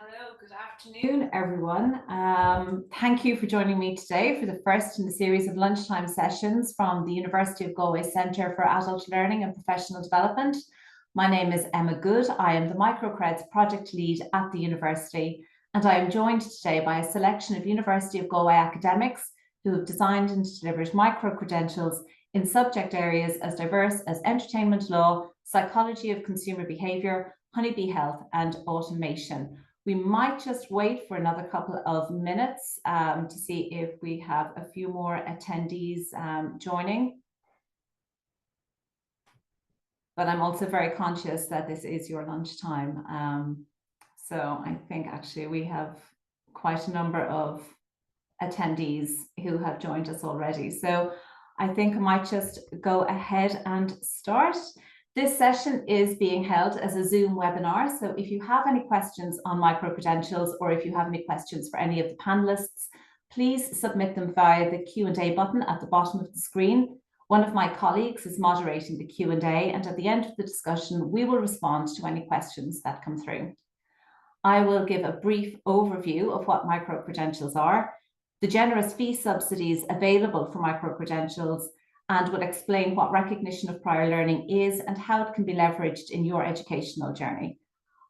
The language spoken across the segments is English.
Hello, good afternoon, everyone. Thank you for joining me today for the first in the series of lunchtime sessions from the University of Galway Centre for Adult Learning and Professional Development. My name is Emma Goode. I am the MicroCreds Project Lead at the University, and I am joined today by a selection of University of Galway academics who have designed and delivered micro-credentials in subject areas as diverse as entertainment law, psychology of consumer behaviour, honeybee health, and automation. We might just wait for another couple of minutes to see if we have a few more attendees joining. But I'm also very conscious that this is your lunchtime. So I think actually we have quite a number of attendees who have joined us already. So I think I might just go ahead and start. This session is being held as a Zoom webinar, so if you have any questions on micro-credentials or if you have any questions for any of the panelists, please submit them via the Q&A button at the bottom of the screen. One of my colleagues is moderating the Q&A, and at the end of the discussion, we will respond to any questions that come through. I will give a brief overview of what micro-credentials are, the generous fee subsidies available for micro-credentials, and will explain what recognition of prior learning is and how it can be leveraged in your educational journey.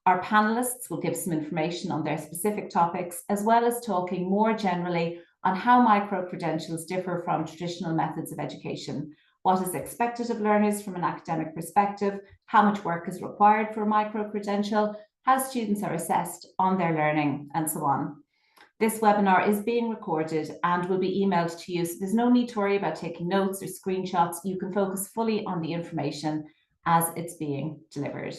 Our panelists will give some information on their specific topics, as well as talking more generally on how micro-credentials differ from traditional methods of education, what is expected of learners from an academic perspective, how much work is required for a micro-credential, how students are assessed on their learning, and so on. This webinar is being recorded and will be emailed to you, so there's no need to worry about taking notes or screenshots. You can focus fully on the information as it's being delivered.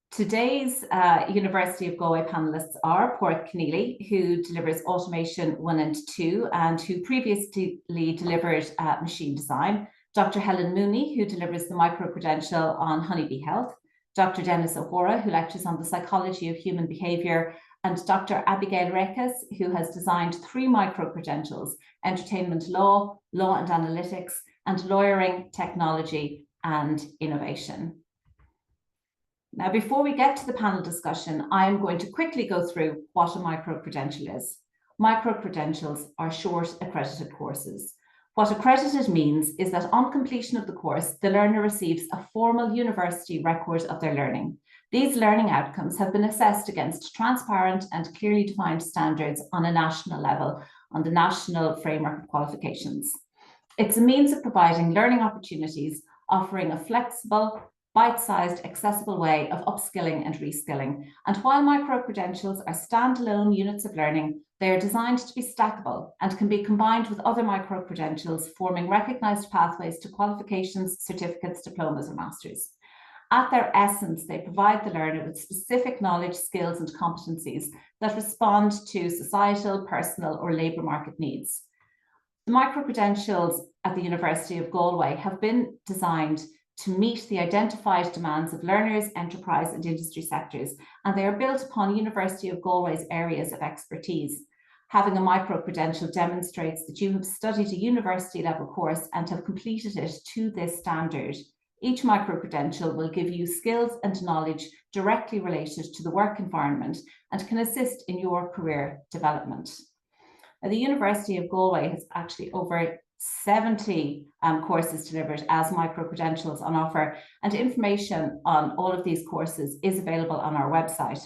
Today's University of Galway panelists are Pádraig Keneally, who delivers Automation 1 and 2 and who previously delivered machine design, Dr. Helen Mooney, who delivers the micro-credential on honeybee health, Dr. Dennis O'Hora, who lectures on the psychology of human behaviour, and Dr. Abigail Rekas, who has designed 3 micro-credentials: entertainment law, law and analytics, and lawyering, technology, and innovation. Now, before we get to the panel discussion, I am going to quickly go through what a micro-credential is. Micro-credentials are short accredited courses. What accredited means is that on completion of the course, the learner receives a formal university record of their learning. These learning outcomes have been assessed against transparent and clearly defined standards on a national level, on the National Framework of Qualifications. It's a means of providing learning opportunities, offering a flexible, bite-sized, accessible way of upskilling and reskilling. And while micro-credentials are standalone units of learning, they are designed to be stackable and can be combined with other micro-credentials, forming recognised pathways to qualifications, certificates, diplomas, or masters. At their essence, they provide the learner with specific knowledge, skills, and competencies that respond to societal, personal, or labour market needs. The micro-credentials at the University of Galway have been designed to meet the identified demands of learners, enterprise, and industry sectors, and they are built upon University of Galway's areas of expertise. Having a micro-credential demonstrates that you have studied a university-level course and have completed it to this standard. Each micro-credential will give you skills and knowledge directly related to the work environment and can assist in your career development. Now, the University of Galway has actually over 70 courses delivered as micro-credentials on offer, and information on all of these courses is available on our website.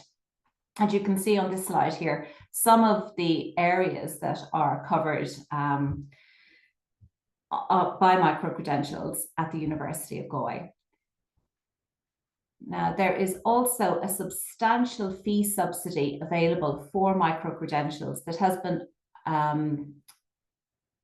And you can see on this slide here some of the areas that are covered by micro-credentials at the University of Galway. Now, there is also a substantial fee subsidy available for micro-credentials that has been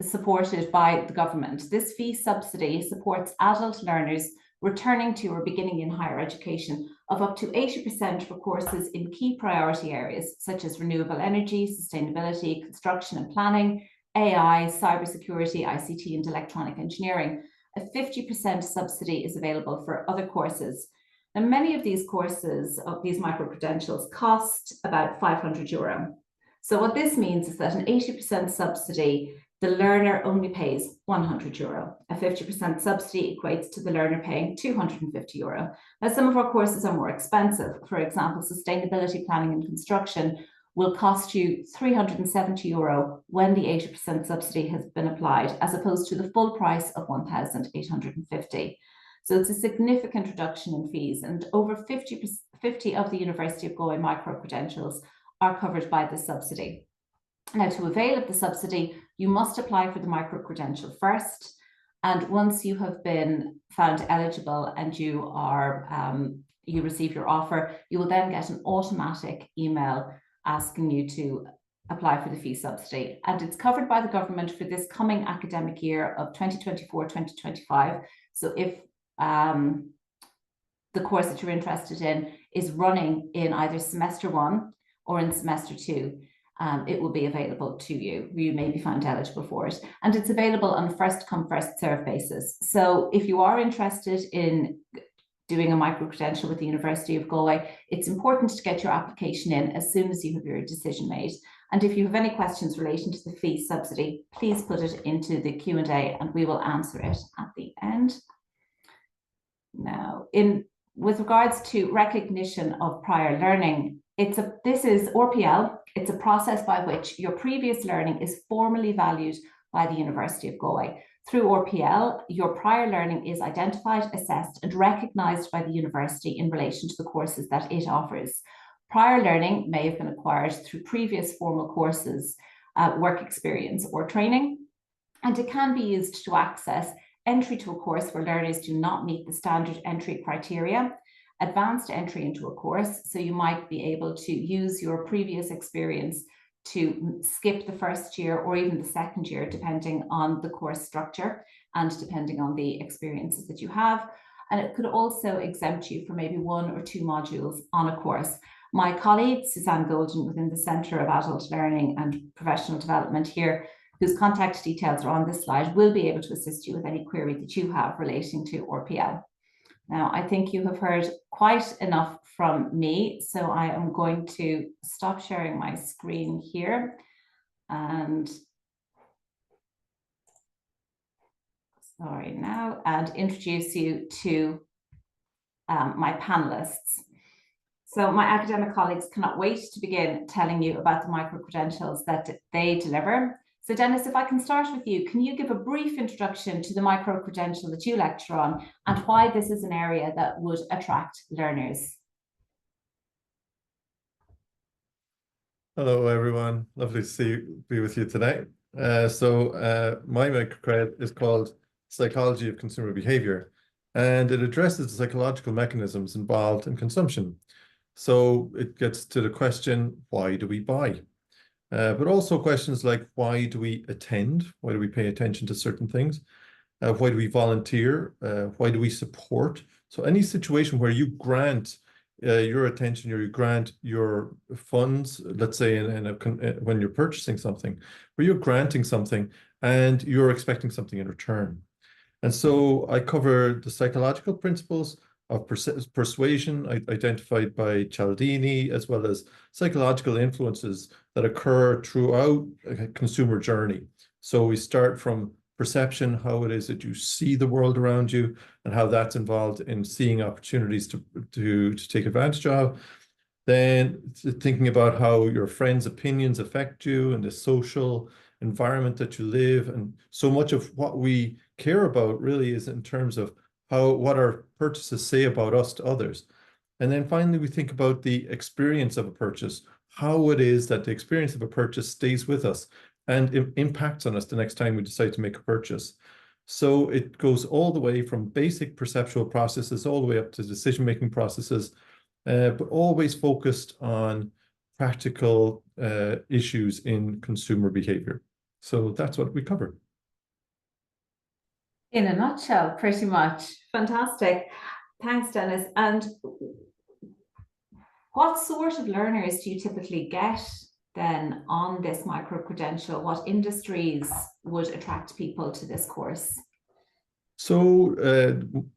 supported by the government. This fee subsidy supports adult learners returning to or beginning in higher education of up to 80% for courses in key priority areas such as renewable energy, sustainability, construction and planning, AI, cybersecurity, ICT and electronic engineering. A 50% subsidy is available for other courses. And many of these courses, of these micro-credentials, cost about €500. So what this means is that an 80% subsidy the learner only pays €100. A 50% subsidy equates to the learner paying €250. Now, some of our courses are more expensive. For example, sustainability planning and construction will cost you €370 when the 80% subsidy has been applied, as opposed to the full price of €1,850. So it's a significant reduction in fees, and over 50 of the University of Galway micro-credentials are covered by the subsidy. Now, to avail of the subsidy, you must apply for the micro-credential first, and once you have been found eligible and you receive your offer, you will then get an automatic email asking you to apply for the fee subsidy. And it's covered by the government for this coming academic year of 2024-2025. So if the course that you're interested in is running in either semester 1 or in semester 2, it will be available to you. You may be found eligible for it. And it's available on a first come, first serve basis. So if you are interested in doing a micro-credential with the University of Galway, it's important to get your application in as soon as you have your decision made. And if you have any questions relating to the fee subsidy, please put it into the Q&A and we will answer it at the end. Now, with regards to recognition of prior learning, this is RPL. It's a process by which your previous learning is formally valued by the University of Galway. Through RPL, your prior learning is identified, assessed, and recognised by the university in relation to the courses that it offers. Prior learning may have been acquired through previous formal courses, work experience, or training, and it can be used to access entry to a course where learners do not meet the standard entry criteria, advanced entry into a course, so you might be able to use your previous experience to skip the first year or even the second year, depending on the course structure and depending on the experiences that you have. And it could also exempt you for maybe 1 or 2 modules on a course. My colleague, Suzanne Golden, within the Centre of Adult Learning and Professional Development here, whose contact details are on this slide, will be able to assist you with any query that you have relating to RPL. Now, I think you have heard quite enough from me, so I am going to stop sharing my screen here and introduce you to my panelists. So my academic colleagues cannot wait to begin telling you about the micro-credentials that they deliver. So Dennis, if I can start with you, can you give a brief introduction to the micro-credential that you lecture on and why this is an area that would attract learners? Hello, everyone. Lovely to be with you today. My microcred is called Psychology of Consumer Behavior, and it addresses the psychological mechanisms involved in consumption. So it gets to the question, why do we buy? But also questions like, why do we attend? Why do we pay attention to certain things? Why do we volunteer? Why do we support? So any situation where you grant your attention, or you grant your funds, let's say when you're purchasing something, where you're granting something and you're expecting something in return. And so I cover the psychological principles of persuasion identified by Cialdini, as well as psychological influences that occur throughout a consumer journey. So we start from perception, how it is that you see the world around you, and how that's involved in seeing opportunities to take advantage of. Then thinking about how your friends' opinions affect you and the social environment that you live. And so much of what we care about really is in terms of what our purchases say about us to others. And then finally, we think about the experience of a purchase, how it is that the experience of a purchase stays with us and it impacts on us the next time we decide to make a purchase. So it goes all the way from basic perceptual processes all the way up to decision-making processes, but always focused on practical issues in consumer behavior. So that's what we cover. In a nutshell, pretty much. Fantastic. Thanks, Dennis. And what sort of learners do you typically get then on this micro-credential? What industries would attract people to this course? So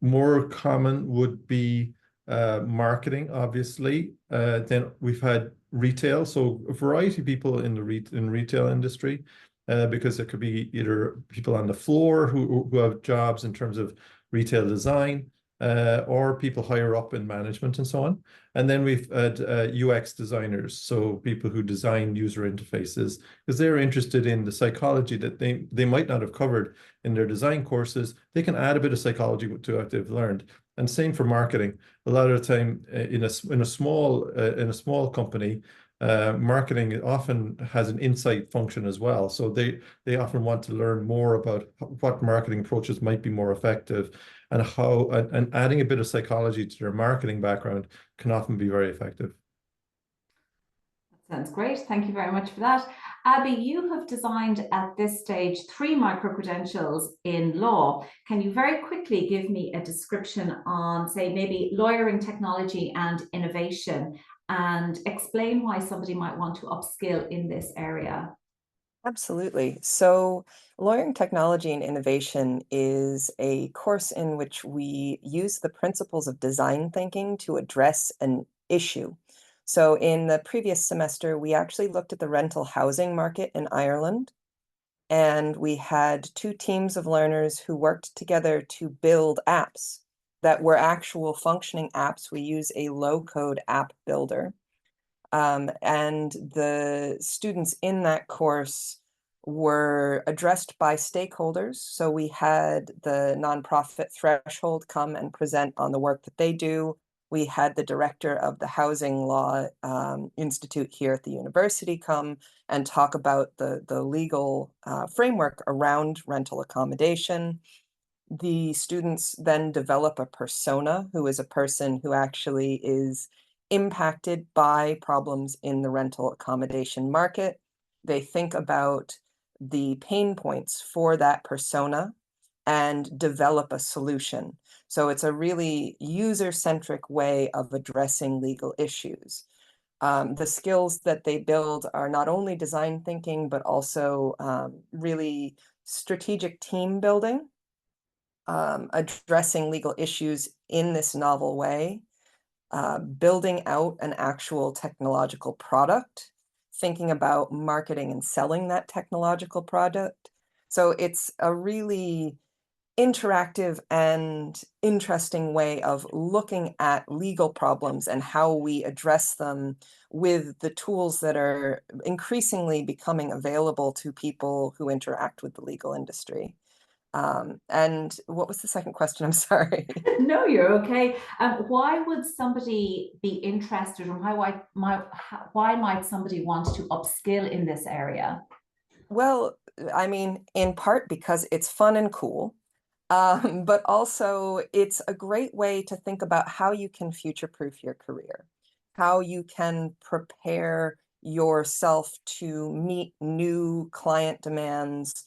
more common would be marketing, obviously. Then we've had retail, so a variety of people in the retail industry. because it could be either people on the floor who have jobs in terms of retail design, or people higher up in management and so on. And then we've had UX designers, so people who design user interfaces, because they're interested in the psychology that they might not have covered in their design courses. They can add a bit of psychology to what they've learned. And same for marketing. A lot of the time in a small company, marketing often has an insight function as well. So they often want to learn more about what marketing approaches might be more effective, and how and adding a bit of psychology to their marketing background can often be very effective. That sounds great. Thank you very much for that. Abby, you have designed at this stage 3 micro-credentials in law. Can you very quickly give me a description on, say, maybe lawyering technology and innovation, and explain why somebody might want to upskill in this area? Absolutely. So, Lawyering Technology and Innovation is a course in which we use the principles of design thinking to address an issue. So, in the previous semester, we actually looked at the rental housing market in Ireland, and we had 2 teams of learners who worked together to build apps that were actual functioning apps. We use a low-code app builder. And the students in that course were addressed by stakeholders. So we had the nonprofit Threshold come and present on the work that they do. We had the director of the Housing Law Institute here at the university come and talk about the legal framework around rental accommodation. The students then develop a persona, who is a person who actually is impacted by problems in the rental accommodation market. They think about the pain points for that persona and develop a solution. So it's a really user-centric way of addressing legal issues. The skills that they build are not only design thinking, but also really strategic team building, addressing legal issues in this novel way, building out an actual technological product, thinking about marketing and selling that technological product. So it's a really interactive and interesting way of looking at legal problems and how we address them with the tools that are increasingly becoming available to people who interact with the legal industry. And what was the second question? I'm sorry. No, you're okay. Why would somebody be interested, and why might somebody want to upskill in this area? Well, I mean, in part because it's fun and cool, but also it's a great way to think about how you can future-proof your career, how you can prepare yourself to meet new client demands,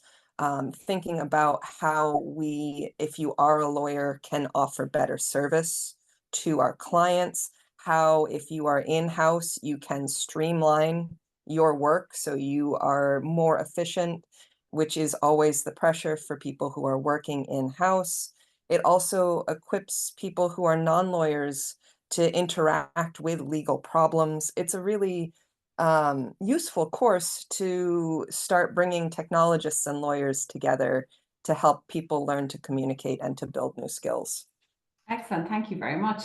thinking about how we, if you are a lawyer, can offer better service to our clients, how if you are in-house, you can streamline your work so you are more efficient, which is always the pressure for people who are working in-house. It also equips people who are non-lawyers to interact with legal problems. It's a really useful course to start bringing technologists and lawyers together to help people learn to communicate and to build new skills. Excellent, thank you very much.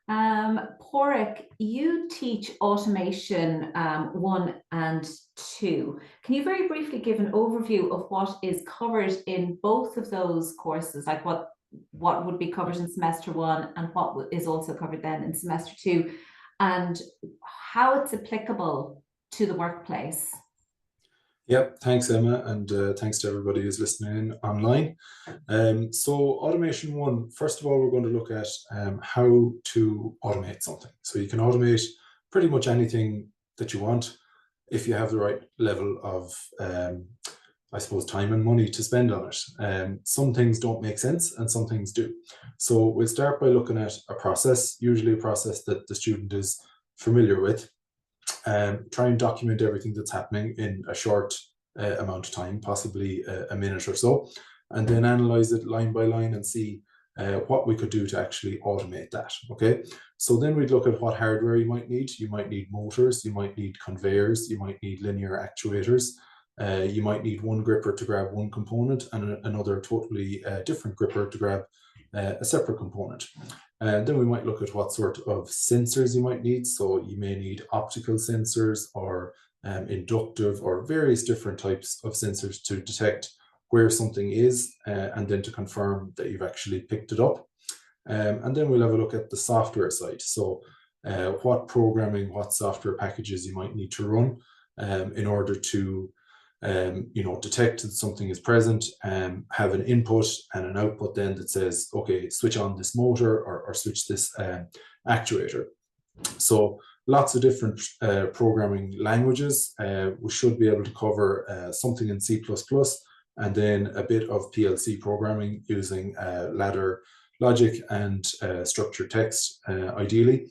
Porrick, you teach automation 1 and 2. Can you very briefly give an overview of what is covered in both of those courses, like what would be covered in semester 1 and what is also covered then in semester 2, and how it's applicable to the workplace? Yep, thanks Emma, and thanks to everybody who's listening in online. So automation 1, first of all, we're going to look at how to automate something. So you can automate pretty much anything that you want if you have the right level of, I suppose, time and money to spend on it. Some things don't make sense and some things do. So we'll start by looking at a process, usually a process that the student is familiar with. Try and document everything that's happening in a short amount of time, possibly a minute or so, and then analyze it line by line and see what we could do to actually automate that. Okay, so then we'd look at what hardware you might need. You might need motors, you might need conveyors, you might need linear actuators, you might need one gripper to grab one component and another totally different gripper to grab a separate component. And then we might look at what sort of sensors you might need. So you may need optical sensors or inductive or various different types of sensors to detect where something is and then to confirm that you've actually picked it up. And then we'll have a look at the software side. So what programming, what software packages you might need to run in order to detect that something is present, have an input and an output then that says, okay, switch on this motor or switch this actuator. So lots of different programming languages. We should be able to cover something in C++ and then a bit of PLC programming using ladder logic and structured text, ideally.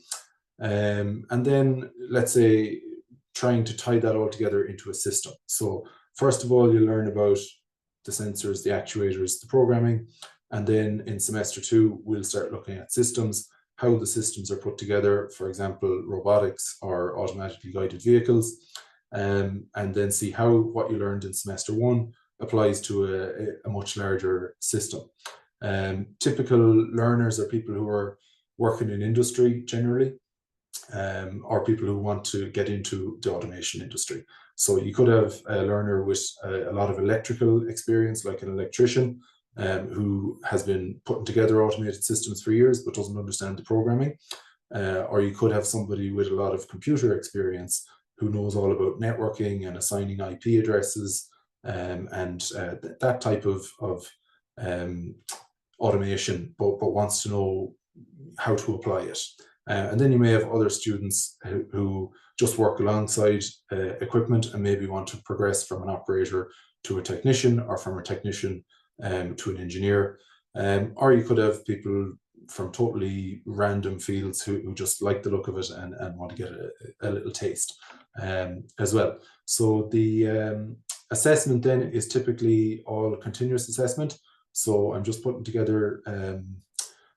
And then let's say trying to tie that all together into a system. So first of all, you learn about the sensors, the actuators, the programming, and then in semester 2, we'll start looking at systems, how the systems are put together, for example, robotics or automatically guided vehicles, and then see how what you learned in semester 1 applies to a much larger system. Typical learners are people who are working in industry generally, or people who want to get into the automation industry. So you could have a learner with a lot of electrical experience, like an electrician, who has been putting together automated systems for years but doesn't understand the programming. Or you could have somebody with a lot of computer experience who knows all about networking and assigning IP addresses and that type of automation, but wants to know how to apply it. And then you may have other students who just work alongside equipment and maybe want to progress from an operator to a technician, or from a technician to an engineer. Or you could have people from totally random fields who just like the look of it and want to get a little taste as well. So the assessment then is typically all continuous assessment. So I'm just putting together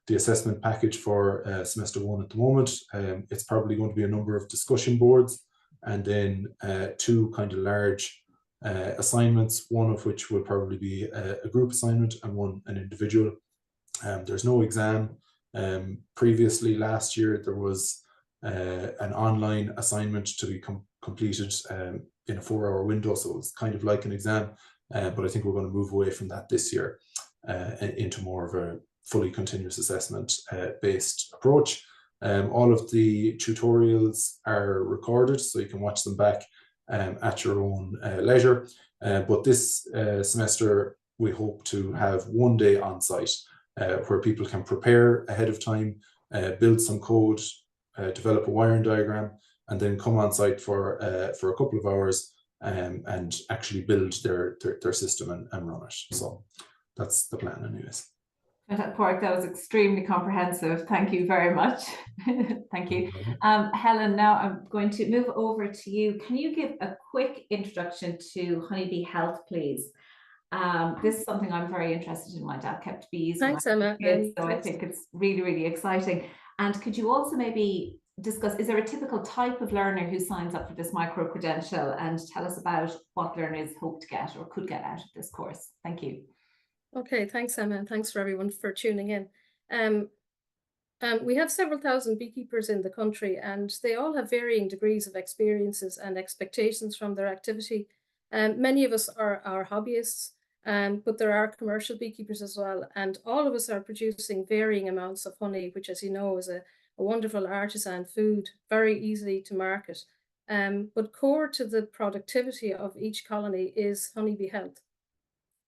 the assessment package for semester 1 at the moment. It's probably going to be a number of discussion boards and then 2 kind of large assignments, one of which will probably be a group assignment and one an individual. There's no exam. Previously, last year, there was an online assignment to be completed in a 4-hour window, so it's kind of like an exam, but I think we're going to move away from that this year into more of a fully continuous assessment based approach. All of the tutorials are recorded, so you can watch them back at your own leisure. But this semester, we hope to have 1 day on site where people can prepare ahead of time, build some code, develop a wiring diagram, and then come on site for a couple of hours and actually build their system and run it. So that's the plan anyways. Pádraig, that was extremely comprehensive. Thank you very much. Thank you. Helen, now I'm going to move over to you. Can you give a quick introduction to Honeybee Health, please? This is something I'm very interested in. My dad kept bees. Thanks, Emma. So I think it's really, really exciting. And could you also maybe discuss, is there a typical type of learner who signs up for this micro-credential, and tell us about what learners hope to get or could get out of this course? Thank you. Okay, thanks, Emma, and thanks for everyone for tuning in. We have several thousand beekeepers in the country, and they all have varying degrees of experiences and expectations from their activity. Many of us are hobbyists, but there are commercial beekeepers as well, and all of us are producing varying amounts of honey, which, as you know, is a wonderful artisan food, very easily to market. But core to the productivity of each colony is honeybee health.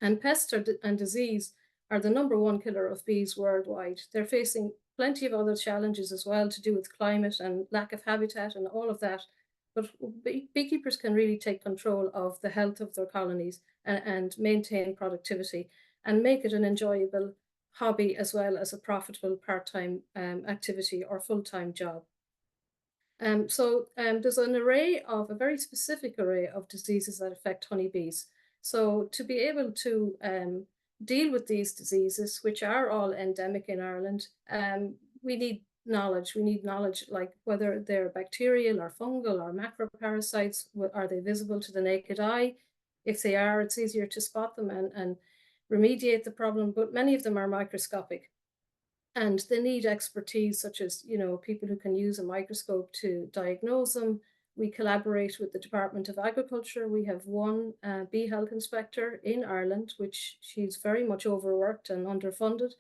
And pest and disease are the #1 killer of bees worldwide. They're facing plenty of other challenges as well to do with climate and lack of habitat and all of that. But beekeepers can really take control of the health of their colonies and maintain productivity and make it an enjoyable hobby as well as a profitable part-time activity or full-time job. So there's a very specific array of diseases that affect honeybees. So to be able to deal with these diseases, which are all endemic in Ireland, we need knowledge. We need knowledge like whether they're bacterial or fungal or macroparasites. Are they visible to the naked eye? if they are, it's easier to spot them and remediate the problem, but many of them are microscopic. And they need expertise, such as, you know, people who can use a microscope to diagnose them. We collaborate with the Department of Agriculture. We have one bee health inspector in Ireland, which she's very much overworked and underfunded.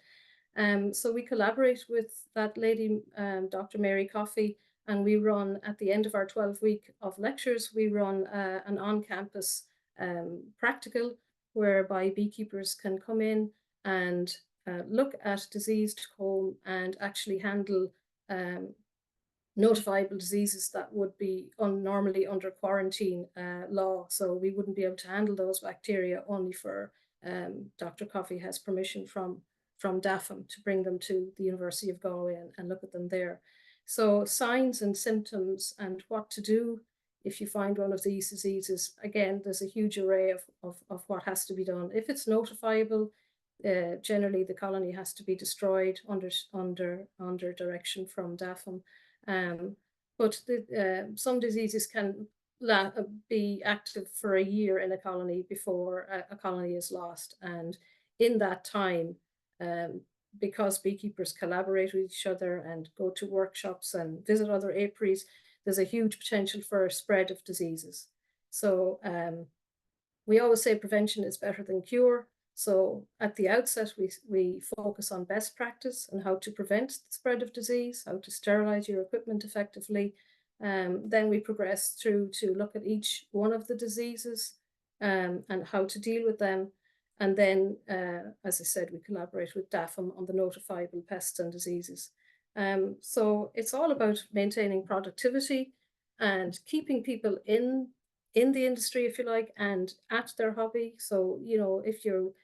So we collaborate with that lady, Dr. Mary Coffey, and we run, at the end of our 12-week of lectures, we run an on-campus practical whereby beekeepers can come in and look at diseased comb and actually handle notifiable diseases that would be normally under quarantine law. So we wouldn't be able to handle those bacteria, only for Dr. Coffey has permission from DAFM to bring them to the University of Galway and look at them there. So signs and symptoms and what to do if you find one of these diseases, again, there's a huge array of what has to be done. If it's notifiable, generally the colony has to be destroyed under direction from DAFM. But some diseases can be active for a year in a colony before a colony is lost. And in that time, because beekeepers collaborate with each other and go to workshops and visit other apiaries, there's a huge potential for a spread of diseases. So we always say prevention is better than cure. So at the outset, we focus on best practice and how to prevent the spread of disease, how to sterilize your equipment effectively. Then we progress through to look at each one of the diseases and how to deal with them. And then, as I said, we collaborate with DAFM on the notifiable pests and diseases. So it's all about maintaining productivity and keeping people in the industry, if you like, and at their hobby. So, you know, if you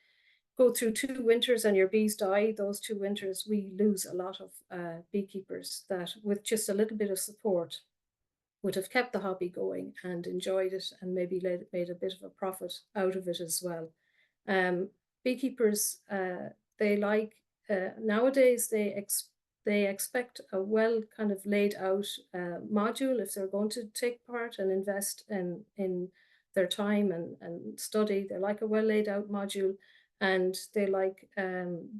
go through 2 winters and your bees die, those 2 winters, we lose a lot of beekeepers that, with just a little bit of support, would have kept the hobby going and enjoyed it and maybe made a bit of a profit out of it as well. Beekeepers, they like, nowadays, they expect a well kind of laid out module if they're going to take part and invest in their time and study. They like a well laid out module, and they like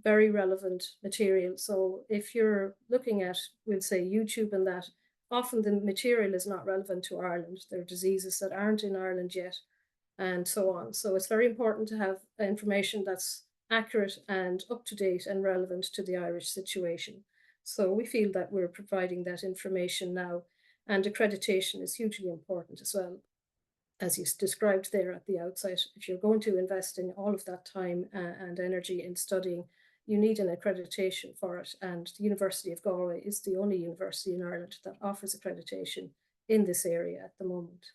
very relevant material. So if you're looking at, we'll say, YouTube and that, often the material is not relevant to Ireland. There are diseases that aren't in Ireland yet, and so on. So it's very important to have information that's accurate and up to date and relevant to the Irish situation. So we feel that we're providing that information now, and accreditation is hugely important as well. As you described there at the outset, if you're going to invest in all of that time and energy in studying, you need an accreditation for it. And the University of Galway is the only university in Ireland that offers accreditation in this area at the moment.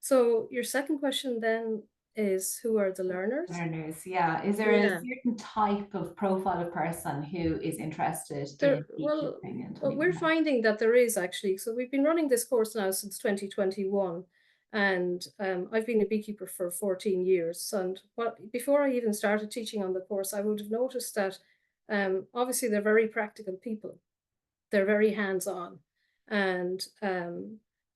So your second question then is, who are the learners? Learners, yeah. Is there a certain type of profile of person who is interested in beekeeping? Well, we're finding that there is actually. So we've been running this course now since 2021. And I've been a beekeeper for 14 years. And before I even started teaching on the course, I would have noticed that obviously they're very practical people. They're very hands-on. And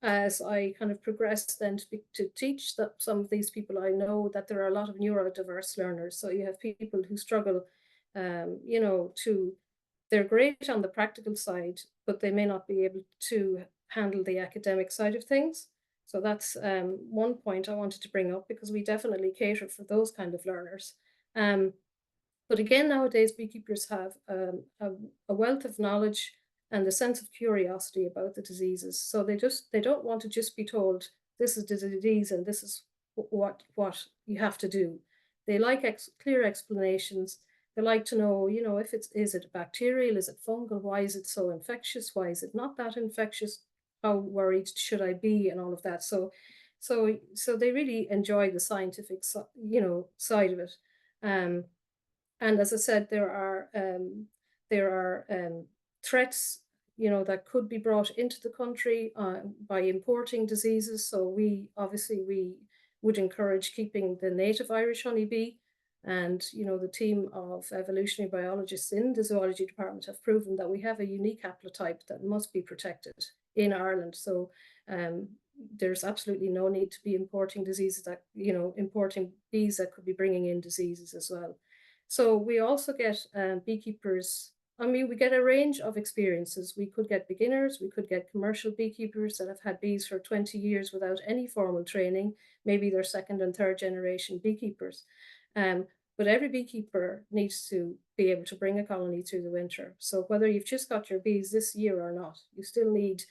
as I kind of progressed then to teach some of these people, I know that there are a lot of neurodiverse learners. So you have people who struggle, you know, they're great on the practical side, but they may not be able to handle the academic side of things. So that's one point I wanted to bring up, because we definitely cater for those kind of learners. But again, nowadays, beekeepers have a wealth of knowledge and a sense of curiosity about the diseases. So they don't want to just be told, this is the disease and this is what you have to do. They like clear explanations. They like to know, you know, is it bacterial, is it fungal, why is it so infectious, why is it not that infectious? How worried should I be, and all of that. So they really enjoy the scientific, you know, side of it. And as I said, there are threats, you know, that could be brought into the country by importing diseases. So we would encourage keeping the native Irish honeybee. And, you know, the team of evolutionary biologists in the zoology department have proven that we have a unique haplotype that must be protected in Ireland. So there's absolutely no need to be importing diseases that, importing bees that could be bringing in diseases as well. So we also get beekeepers. I mean, we get a range of experiences. We could get beginners, we could get commercial beekeepers that have had bees for 20 years without any formal training. Maybe they're second and third generation beekeepers. But every beekeeper needs to be able to bring a colony through the winter. So whether you've just got your bees this year or not, you still need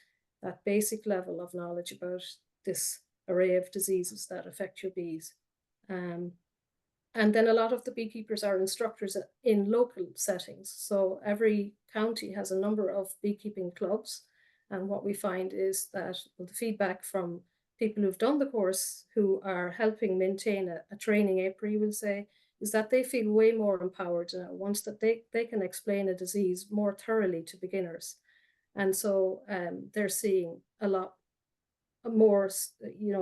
that basic level of knowledge about this array of diseases that affect your bees. And then a lot of the beekeepers are instructors in local settings. So every county has a number of beekeeping clubs. And what we find is that the feedback from people who've done the course, who are helping maintain a training apiary, we'll say, is that they feel way more empowered once that they can explain a disease more thoroughly to beginners. And so they're seeing a lot more,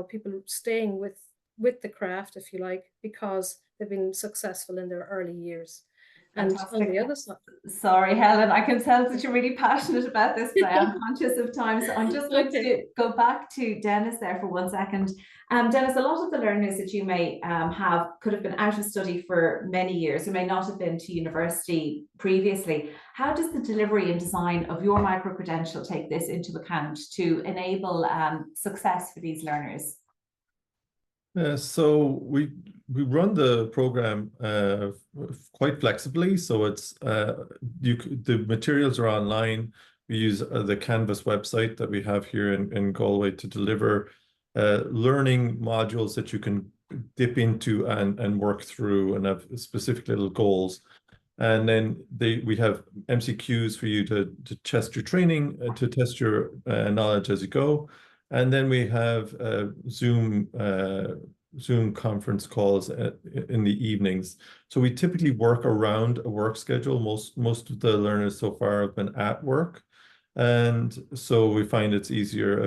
people staying with the craft, if you like, because they've been successful in their early years. And Fantastic. on the other side, sorry, Helen, I can tell that you're really passionate about this, but I am conscious of time. So I'm just going to go back to Dennis there for 1 second. Dennis, a lot of the learners that you may have could have been out of study for many years or may not have been to university previously. How does the delivery and design of your micro-credential take this into account to enable success for these learners? So we run the program quite flexibly. So it's the materials are online. We use the Canvas website that we have here in Galway to deliver learning modules that you can dip into and work through and have specific little goals. And then we have MCQs for you to test your training, to test your knowledge as you go. And then we have Zoom conference calls in the evenings. So we typically work around a work schedule. Most of the learners so far have been at work. And so we find it's easier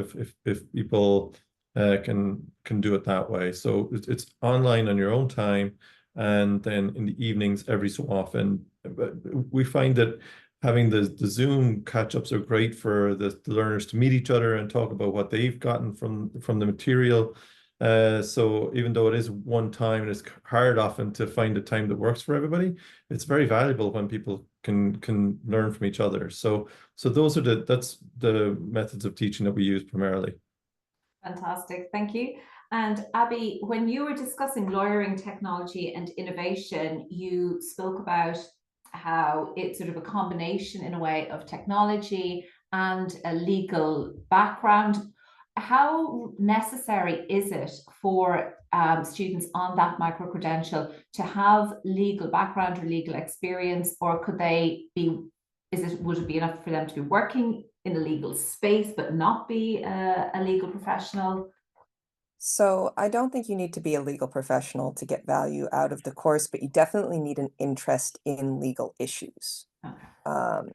if people can do it that way. So it's online on your own time. And then in the evenings, every so often, we find that having the Zoom catch-ups are great for the learners to meet each other and talk about what they've gotten from the material. So even though it is one time and it's hard often to find a time that works for everybody, it's very valuable when people can learn from each other. So those are that's the methods of teaching that we use primarily. Fantastic, thank you. And Abby, when you were discussing lawyering technology and innovation, you spoke about how it's sort of a combination in a way of technology and a legal background. How necessary is it for students on that micro-credential to have legal background or legal experience, or could they be, would it be enough for them to be working in a legal space but not be a legal professional? So I don't think you need to be a legal professional to get value out of the course, but you definitely need an interest in legal issues. Okay.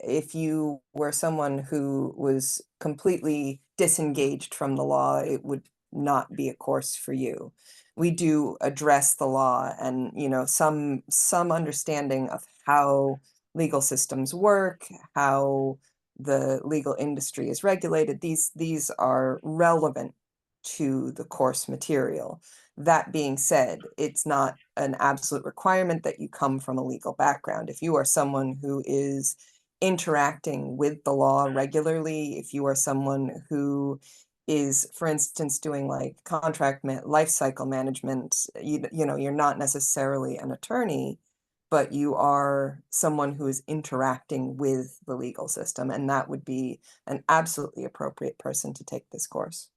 If you were someone who was completely disengaged from the law, it would not be a course for you. We do address the law and, some understanding of how legal systems work, how the legal industry is regulated. These are relevant to the course material. That being said, it's not an absolute requirement that you come from a legal background. If you are someone who is interacting with the law regularly, if you are someone who is, for instance, doing like contract life cycle management, you're not necessarily an attorney, but you are someone who is interacting with the legal system, and that would be an absolutely appropriate person to take this course.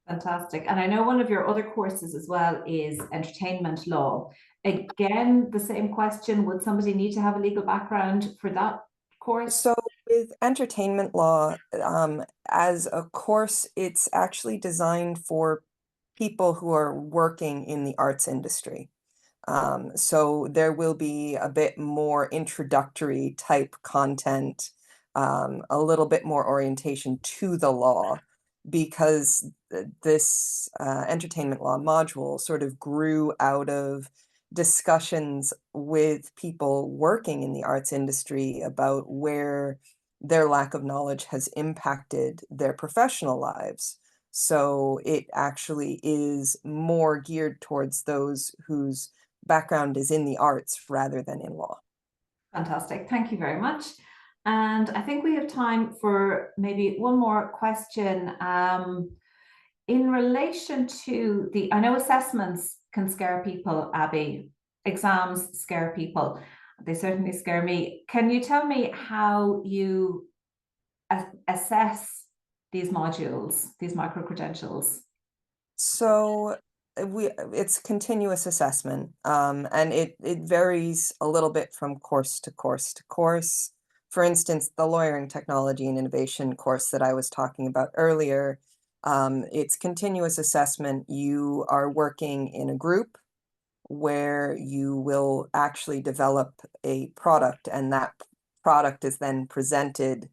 Fantastic. And I know one of your other courses as well is entertainment law. Again, the same question, would somebody need to have a legal background for that course? So with entertainment law, as a course, it's actually designed for people who are working in the arts industry. So there will be a bit more introductory type content, a little bit more orientation to the law, because this entertainment law module sort of grew out of discussions with people working in the arts industry about where their lack of knowledge has impacted their professional lives. So it actually is more geared towards those whose background is in the arts rather than in law. Fantastic. Thank you very much. And I think we have time for maybe one more question. In relation to I know assessments can scare people, Abby. Exams scare people. They certainly scare me. Can you tell me how you assess these modules, these micro-credentials? So it's continuous assessment, and it varies a little bit from course to course to course. For instance, the Lawyering Technology and Innovation course that I was talking about earlier, it's continuous assessment. You are working in a group where you will actually develop a product, and that product is then presented,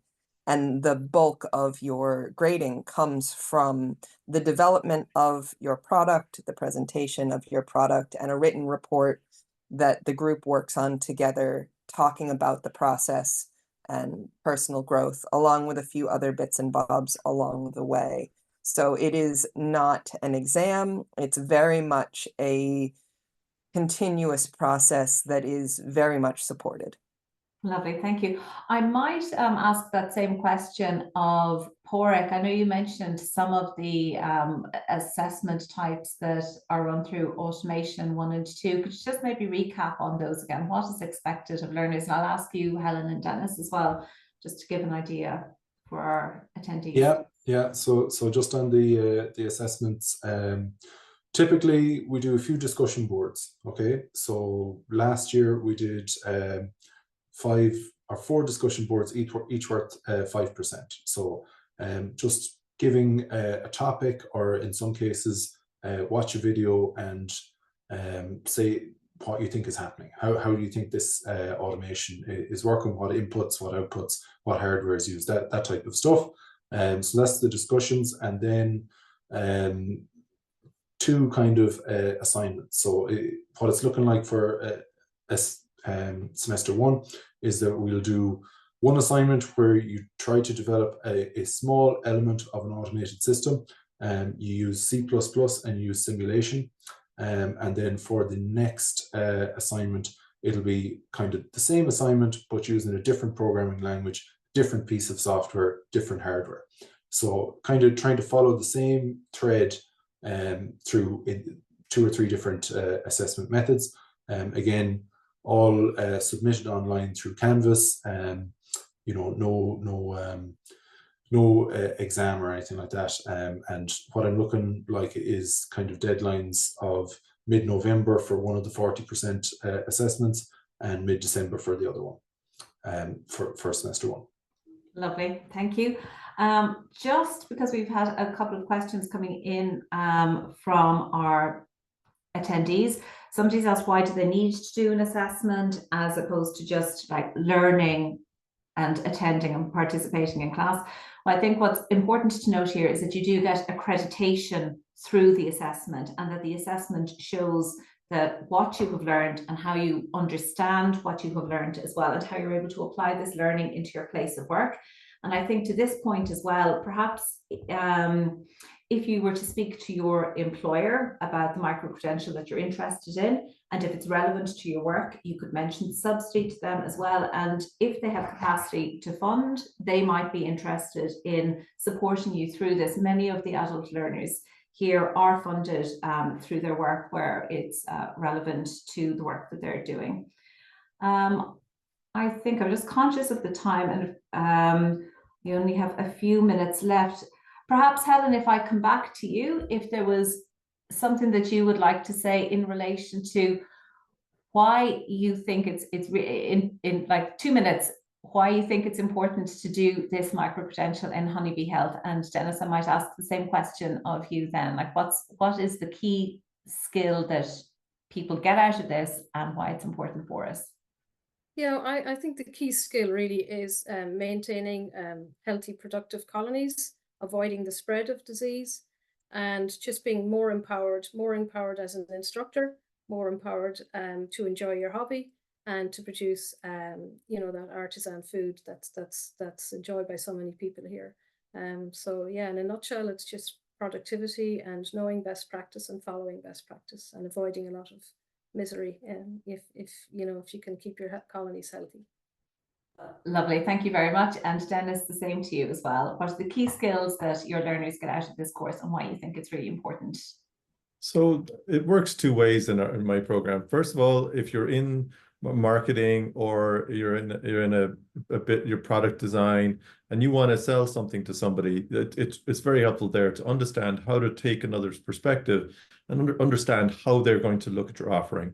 and the bulk of your grading comes from the development of your product, the presentation of your product, and a written report that the group works on together, talking about the process and personal growth, along with a few other bits and bobs along the way. So it is not an exam. It's very much a continuous process that is very much supported. Lovely, thank you. I might ask that same question of Porrick. I know you mentioned some of the assessment types that are run through Automation 1 and 2. Could you just maybe recap on those again? What is expected of learners? And I'll ask you, Helen and Dennis, as well, just to give an idea for our attendees. Yeah. So just on the assessments, typically we do a few discussion boards. Okay, so last year we did 5 or 4 discussion boards, each worth 5%. So just giving a topic, or in some cases watch a video and say what you think is happening. How do you think this automation is working? What inputs, what outputs, what hardware is used, that type of stuff. So that's the discussions, and then 2 kind of assignments. So what it's looking like for semester 1 is that we'll do 1 assignment where you try to develop a small element of an automated system. You use C++ and you use simulation. And then for the next assignment, it'll be kind of the same assignment, but using a different programming language, different piece of software, different hardware. So kind of trying to follow the same thread through 2 or 3 different assessment methods. Again, all submitted online through Canvas. You know, no exam or anything like that. And what I'm looking like is kind of deadlines of mid-November for one of the 40% assessments, and mid-December for the other one, for semester 1. Lovely, thank you. Just because we've had a couple of questions coming in from our attendees. Somebody's asked, why do they need to do an assessment as opposed to just like learning and attending and participating in class? Well, I think what's important to note here is that you do get accreditation through the assessment, and that the assessment shows that what you have learned and how you understand what you have learned as well, and how you're able to apply this learning into your place of work. And I think to this point as well, perhaps if you were to speak to your employer about the micro-credential that you're interested in, and if it's relevant to your work, you could mention subsidy to them as well. And if they have capacity to fund, they might be interested in supporting you through this. Many of the adult learners here are funded through their work where it's relevant to the work that they're doing. I think I'm just conscious of the time, and we only have a few minutes left. Perhaps, Helen, if I come back to you, if there was something that you would like to say in relation to why you think it's in like 2 minutes, why you think it's important to do this micro-credential in Honeybee Health. And Dennis, I might ask the same question of you then, like what is the key skill that people get out of this and why it's important for us? Yeah, I think the key skill really is maintaining healthy, productive colonies, avoiding the spread of disease, and just being more empowered as an instructor, more empowered to enjoy your hobby and to produce, you know, that artisan food that's enjoyed by so many people here. So yeah, in a nutshell, it's just productivity and knowing best practice and following best practice and avoiding a lot of misery, if you can keep your colonies healthy. Lovely, thank you very much. And Dennis, the same to you as well. What are the key skills that your learners get out of this course and why you think it's really important? So it works two ways in my program. First of all, if you're in marketing or you're in a bit your product design and you want to sell something to somebody, it's very helpful there to understand how to take another's perspective and understand how they're going to look at your offering.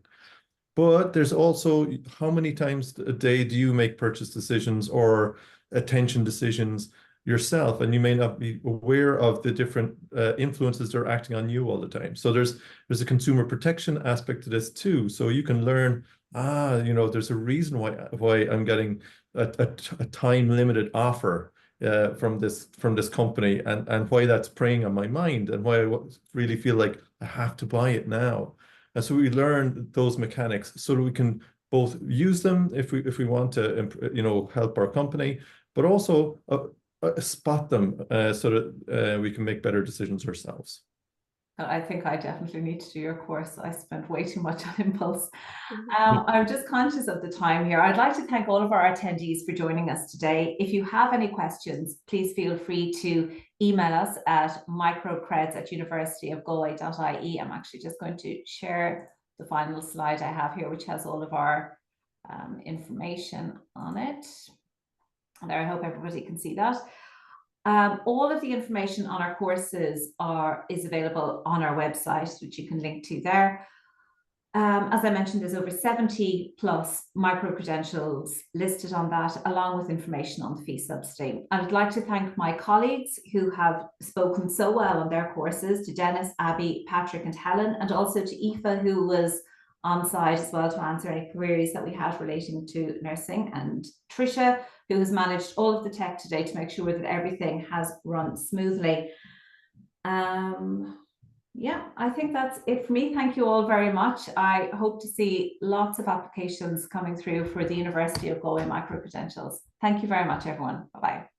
But there's also how many times a day do you make purchase decisions or attention decisions yourself, and you may not be aware of the different influences that are acting on you all the time. So there's a consumer protection aspect to this too. So you can learn, there's a reason why I'm getting a time limited offer from this company, and why that's preying on my mind, and why I really feel like I have to buy it now. And so we learn those mechanics so that we can both use them if we want to help our company, but also spot them so that we can make better decisions ourselves. I think I definitely need to do your course. I spent way too much on impulse. I'm just conscious of the time here. I'd like to thank all of our attendees for joining us today. If you have any questions, please feel free to email us at microcreds@universityofgalway.ie. I'm actually just going to share the final slide I have here, which has all of our information on it. And there, I hope everybody can see that. All of the information on our courses is available on our website, which you can link to there. As I mentioned, there's over 70 plus micro-credentials listed on that, along with information on the fee subsidy. I would like to thank my colleagues who have spoken so well on their courses, to Dennis, Abby, Patrick and Helen, and also to Aoife, who was on site as well to answer any queries that we had relating to nursing, and Tricia, who has managed all of the tech today to make sure that everything has run smoothly. Yeah, I think that's it for me. Thank you all very much. I hope to see lots of applications coming through for the University of Galway micro-credentials. Thank you very much, everyone. Bye-bye.